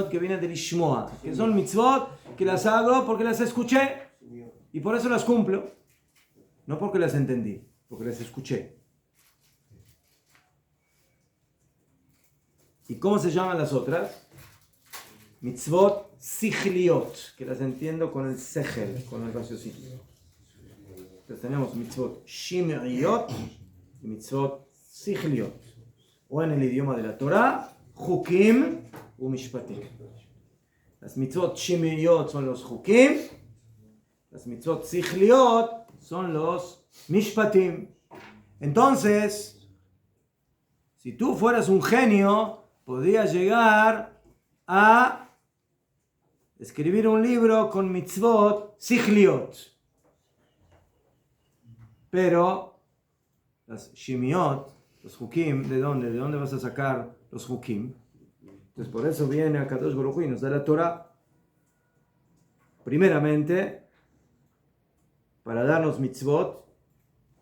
A: que viene de lishmoa, que son mitzvot que las hago porque las escuché y por eso las cumplo, no porque las entendí, porque las escuché. ¿Y cómo se llaman las otras? Mitzvot sichliot, que las entiendo con el sechel, con el raciocinio. Entonces tenemos mitzvot shim'iyot y mitzvot sichliot, o en el idioma de la Torah, Chukim u Mishpatim. Las mitzvot shimiyot son los Chukim, las mitzvot sichliot son los Mishpatim. Entonces, si tú fueras un genio, podrías llegar a escribir un libro con mitzvot sichliot. Pero las shimiyot, los hukim, ¿de dónde? ¿De dónde vas a sacar los hukim? Entonces por eso viene a Kadosh Baruj Hu y nos da la Torah, primeramente, para darnos mitzvot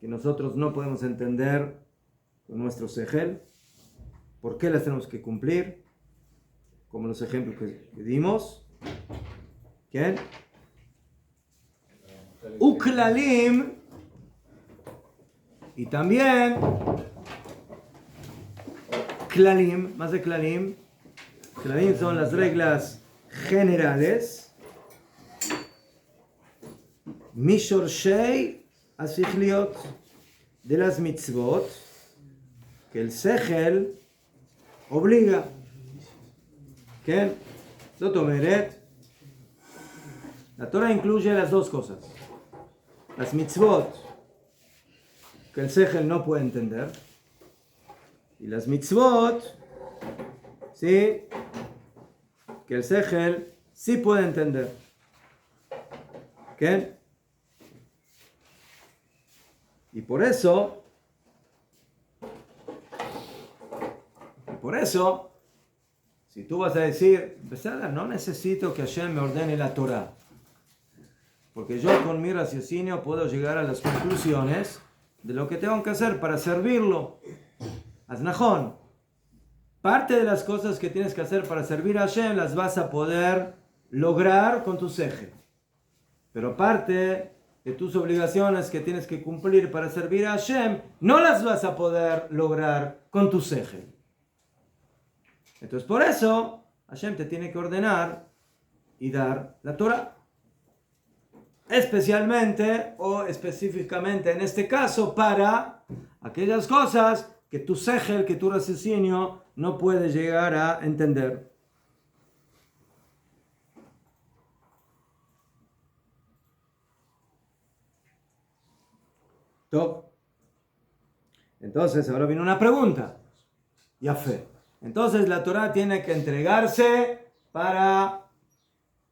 A: que nosotros no podemos entender con nuestro sejel. ¿Por qué las tenemos que cumplir? Como los ejemplos que dimos. ¿Quién? Uklalim. Y también Klalim, más de Klalim. Klalim son las reglas generales. Mishorshei asichliot, de las mitzvot, que el sechel obliga. ¿Qué? Zotomeret. La Torah incluye las dos cosas. las mitzvot que el sejel no puede entender y las mitzvot, ¿sí?, que el sejel sí puede entender. ¿Qué? Y por eso, si tú vas a decir, no necesito que Hashem me ordene la Torah, porque yo con mi raciocinio puedo llegar a las conclusiones de lo que tengo que hacer para servirlo. Aznajón, parte de las cosas que tienes que hacer para servir a Hashem las vas a poder lograr con tu sejel, pero parte de tus obligaciones que tienes que cumplir para servir a Hashem no las vas a poder lograr con tu sejel. Entonces por eso Hashem te tiene que ordenar y dar la Torah. Especialmente o específicamente en este caso para aquellas cosas que tu sejel, que tu raciocinio no puede llegar a entender. Top. Entonces ahora viene una pregunta. Ya fe. Entonces la Torah tiene que entregarse para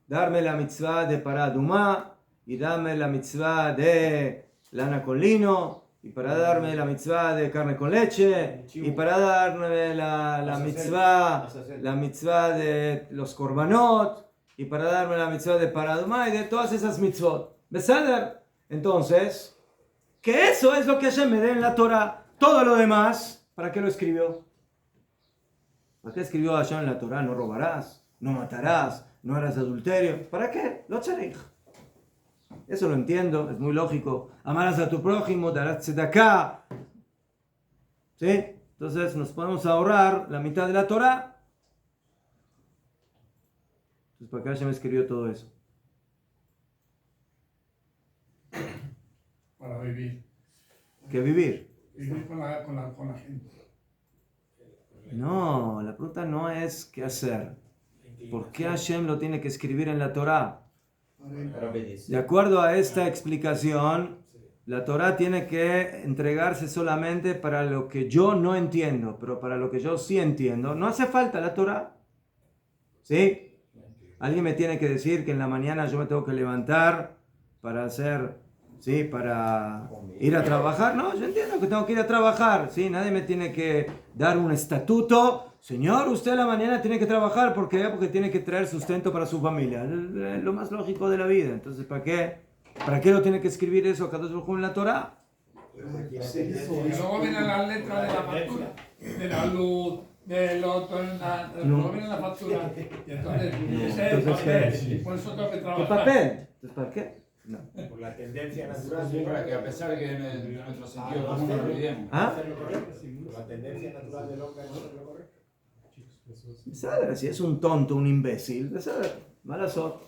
A: darme la mitzvah de paradumá y darme la mitzvah de lana con lino y para darme la mitzvah de carne con leche y para darme la mitzvah de los korbanot y para darme la mitzvah de paradumá y de todas esas mitzvot. ¿Beseder? Entonces, que eso es lo que Hashem me dé en la Torah. Todo lo demás, ¿para qué lo escribió? ¿Para qué escribió Hashem en la Torah? No robarás, no matarás, no harás adulterio. ¿Para qué? Lo tzarich. Eso lo entiendo, es muy lógico. Amarás a tu prójimo, darás tzedakah. ¿Sí? Entonces nos podemos ahorrar la mitad de la Torah. Entonces, ¿para qué Hashem escribió todo eso?
D: Para vivir.
A: ¿Qué vivir?
D: Vivir con la gente.
A: No, la pregunta no es qué hacer. ¿Por qué Hashem lo tiene que escribir en la Torah? De acuerdo a esta explicación, la Torah tiene que entregarse solamente para lo que yo no entiendo, pero para lo que yo sí entiendo, no hace falta la Torah. ¿Sí? Alguien me tiene que decir que en la mañana yo me tengo que levantar para hacer, ¿sí?, para ir a trabajar. No, yo entiendo que tengo que ir a trabajar, ¿sí? Nadie me tiene que dar un estatuto. Señor, usted a la mañana tiene que trabajar. ¿Por qué? Porque tiene que traer sustento para su familia. Es lo más lógico de la vida. Entonces, ¿para qué? ¿Para qué lo tiene que escribir eso Kadosh Baruj Hu en la Torah?
D: Y luego vienen las letras de la factura, de la luz, del otro, luego viene la factura. Y entonces, ese es el papel. Por eso tengo que
A: ¿Qué
D: trabajar.
A: papel? Entonces, ¿para qué? No.
B: Por la tendencia natural.
E: Sí, para que a pesar de que en nuestro sentido común no lo olvidemos.
A: ¿Ah?
B: Hacerlo correcto. Por la tendencia natural del hombre a no hacerlo correcto.
A: ¿Sabe? Si es un tonto, un imbécil, ¿sabe? Mala suerte.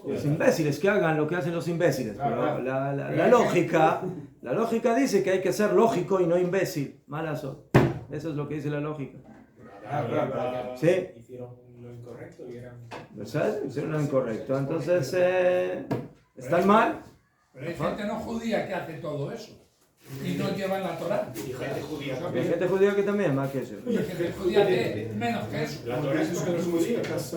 A: Los imbéciles que hagan lo que hacen los imbéciles. Pero la lógica dice que hay que ser lógico y no imbécil. Mala suerte. Eso es lo que dice la lógica. Sí.
B: Hicieron lo incorrecto y eran.
A: ¿Sabes? Hicieron lo incorrecto. Entonces, ¿están mal?
D: Pero hay gente no judía que hace todo eso. Y no llevan la Torah.
B: Y gente judía
A: Hay
B: también.
A: gente judía que también, más que eso.
D: Y gente judía que menos que eso.
B: La Torah es que los judíos.
D: Es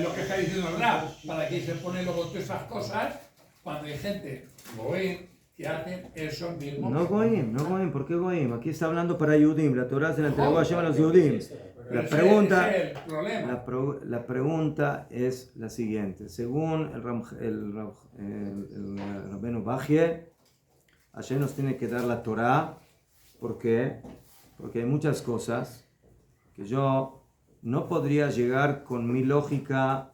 D: lo que está diciendo el Rab. Para que se pone luego todas esas cosas cuando hay gente goim que hacen eso mismo.
A: No goim. ¿Por qué goim? Aquí está hablando para Yudim. La Torah se la entregó a Hashem a los Yudim. La pregunta,
D: Ese es el problema.
A: la pregunta es la siguiente. Según el Rabbeinu Bajie, Hashem nos tiene que dar la Torah. ¿Por qué? Porque hay muchas cosas que yo no podría llegar con mi lógica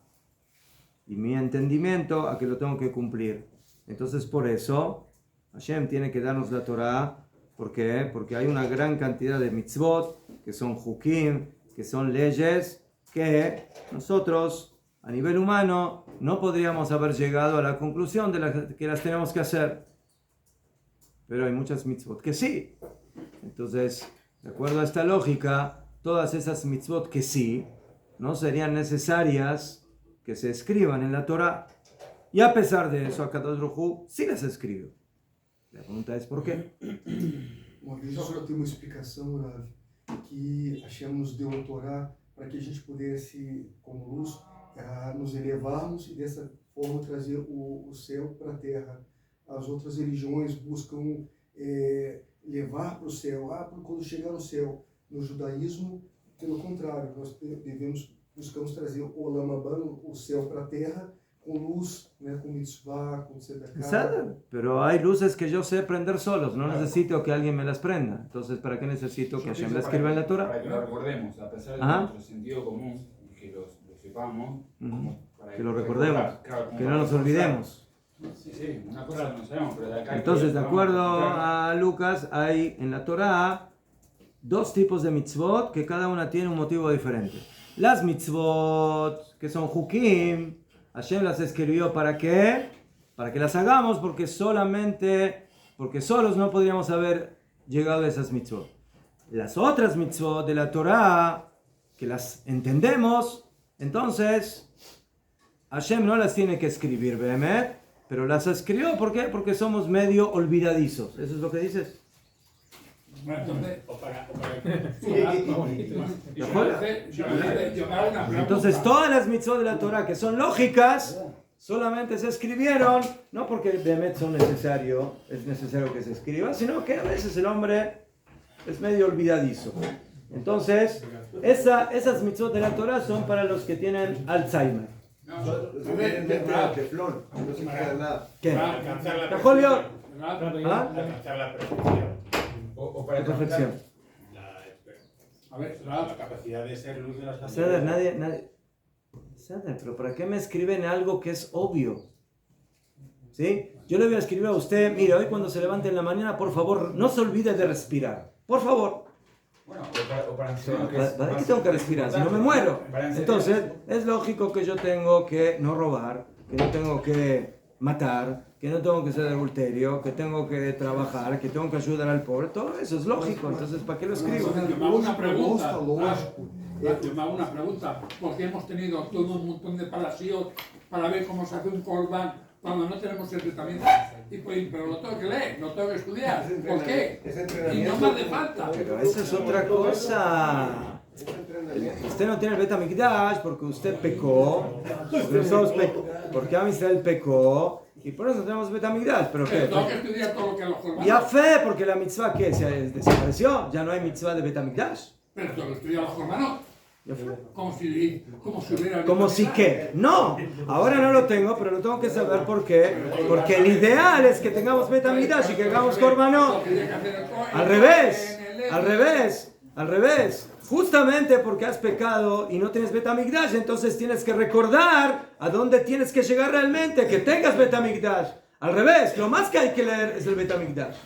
A: y mi entendimiento a que lo tengo que cumplir. Entonces por eso Hashem tiene que darnos la Torah. ¿Por qué? Porque hay una gran cantidad de mitzvot que son hukim, que son leyes que nosotros a nivel humano no podríamos haber llegado a la conclusión de que las tenemos que hacer. Pero hay muchas mitzvot que sí. Entonces, de acuerdo a esta lógica, todas esas mitzvot que sí no serían necesarias que se escriban en la Torah. Y a pesar de eso, Akadosh Baruj Hu sí las escribió. La pregunta es ¿por qué?
C: Uma vez só tem uma explicação, Rav, que Hashem nos deu a Torá para que a gente pudesse, como luz, nos elevarmos e dessa forma trazer o céu para a terra. As outras religiões buscam levar para o céu, quando chegar no céu. No judaísmo, pelo contrário, nós buscamos trazer o Olam Haba, o céu para a terra, con luz, ¿no? Con mitzvah, con tzedakah.
A: Pero hay luces que yo sé prender solos, no necesito que alguien me las prenda. Entonces, ¿para qué necesito que Hashem la escriba en la Torah?
E: Para que lo recordemos, a pesar de nuestro sentido común, que lo sepamos,
A: que lo recordemos, que no nos olvidemos.
E: Sí, una cosa que no sabemos, pero de acá.
A: Entonces, de acuerdo a Lucas, hay en la Torah dos tipos de mitzvot que cada una tiene un motivo diferente. Las mitzvot, que son hukim, Hashem las escribió ¿para qué? Para que las hagamos porque solos no podríamos haber llegado a esas mitzvot. Las otras mitzvot de la Torah, que las entendemos, entonces Hashem no las tiene que escribir, Behemet, pero las escribió ¿por qué? Porque somos medio olvidadizos. ¿Eso es lo que dices? Entonces todas las mitzvot de la Torah que son lógicas solamente se escribieron no porque de Behemet es necesario que se escriba, sino que a veces el hombre es medio olvidadizo. Entonces esas mitzvot de la Torah son para los que tienen Alzheimer. ¿Qué?
B: Alcanzar la perfección.
E: O para
A: perfección.
B: La capacidad de ser luz de las
A: Ceder, nadie. Ceder, pero ¿para qué me escriben algo que es obvio? ¿Sí? Yo le voy a escribir a usted, mire, hoy cuando se levante en la mañana, por favor, no se olvide de respirar. Por favor.
E: Bueno, o para
A: ¿Para qué tengo que respirar? Si no me muero. Entonces, es lógico que yo tengo que no robar, que no tengo que matar, que no tengo que ser adulterio, que tengo que trabajar, que tengo que ayudar al pobre. Todo eso es lógico. Entonces, ¿para qué lo escribo?
D: Yo me hago una pregunta. Porque hemos tenido todo un montón de palacios para ver cómo se hace un corbán cuando no tenemos el tratamiento. Pero lo tengo que leer, lo tengo que estudiar. ¿Por qué? Y no me hace falta.
A: Pero eso es otra cosa. Usted no tiene el Bet HaMikdash porque usted pecó, porque Am Israel pecó y por eso tenemos Bet HaMikdash. ¿Pero qué?
D: Tengo que estudiar todo lo que los corbanos.
A: Ya fe, porque la mitzvah ¿qué? ¿Se desapareció? Ya no hay mitzvah de Bet HaMikdash.
D: Pero tengo que estudiar los corbanos. Como si hubiera...
A: Como si qué. No, ahora no lo tengo, pero lo tengo que saber por qué. Porque el ideal es que tengamos Bet HaMikdash y que hagamos korbanot. Al revés. Justamente porque has pecado y no tienes Bet HaMikdash, entonces tienes que recordar a dónde tienes que llegar realmente, que tengas Bet HaMikdash. Al revés, lo más que hay que leer es el Bet HaMikdash.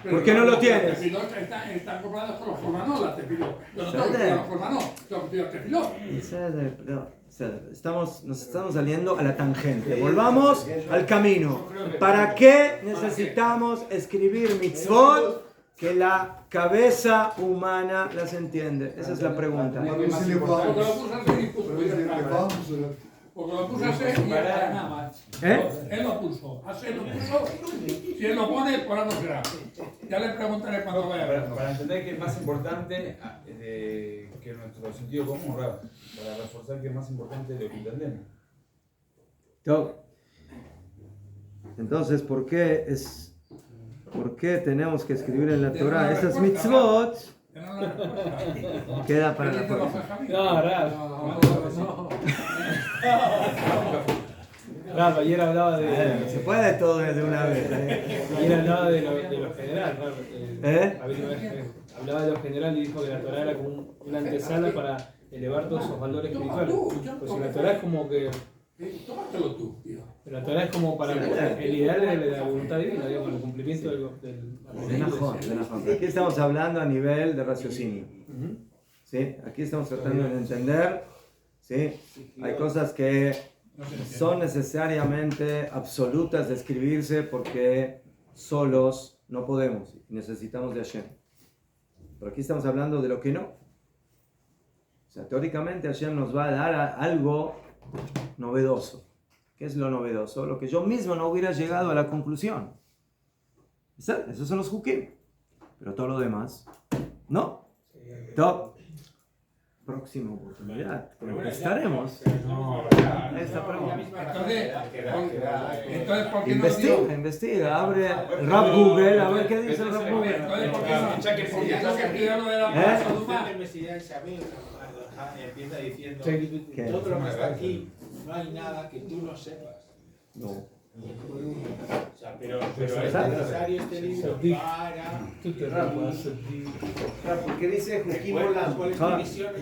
A: ¿Por qué no lo tienes?
D: Están compradas por los formanos, la tefilot. Yo no tengo que estudiar los formanos, tengo que estudiar tefilot.
A: Nos estamos saliendo a la tangente. Volvamos al camino. ¿Para qué necesitamos escribir mitzvot que la cabeza humana las entiende? Esa es la pregunta.
D: Porque lo puso así y nada más. Él lo puso. Así lo puso. Si él lo pone, por algo será. Ya le preguntaré cuando vaya a ver.
E: Para entender que es más importante que nuestro sentido común, ¿verdad? Para reforzar que es más importante lo que entendemos.
A: Entonces, ¿por qué tenemos que escribir en la Torah esas mitzvot? Queda para la próxima.
F: Claro, ayer hablaba de...
A: Se puede todo de una vez.
F: Ayer hablaba de lo general, hablaba de lo general y dijo que la Torah era como una antesala para elevar todos esos valores espirituales. Pues la Torah es como que...
D: Tómatelo tú, tío.
F: Pero la Torah es como para el ideal de la voluntad divina, digamos, el cumplimiento del...
A: Aquí estamos hablando a nivel de raciocinio. ¿Sí? Aquí estamos tratando de entender. ¿Sí? Hay cosas que son necesariamente absolutas de escribirse porque solos no podemos y necesitamos de Hashem. Pero aquí estamos hablando de lo que no. O sea, teóricamente Hashem nos va a dar algo novedoso. ¿Qué es lo novedoso? Lo que yo mismo no hubiera llegado a la conclusión. Esos son los hukim. Pero todo lo demás, no. Top. Próxima oportunidad. Contestaremos esta pregunta.
D: Entonces, ¿por qué no dio?
A: Investiga, abre Rab Google, a ver qué dice Rab Google.
D: Entonces, ¿por qué no? Porque ya no se estudia lo de la
B: La
D: Duma.
B: Universidad de Isabel empieza diciendo,
A: ¿Qué?
B: todo lo que está aquí, no hay nada que tú no sepas.
A: No.
B: O sea, pero es necesario este libro para...
E: Tú te rapas.
G: Porque dice Joaquín
B: ¿Cuál es tu
A: Ah.
B: misión?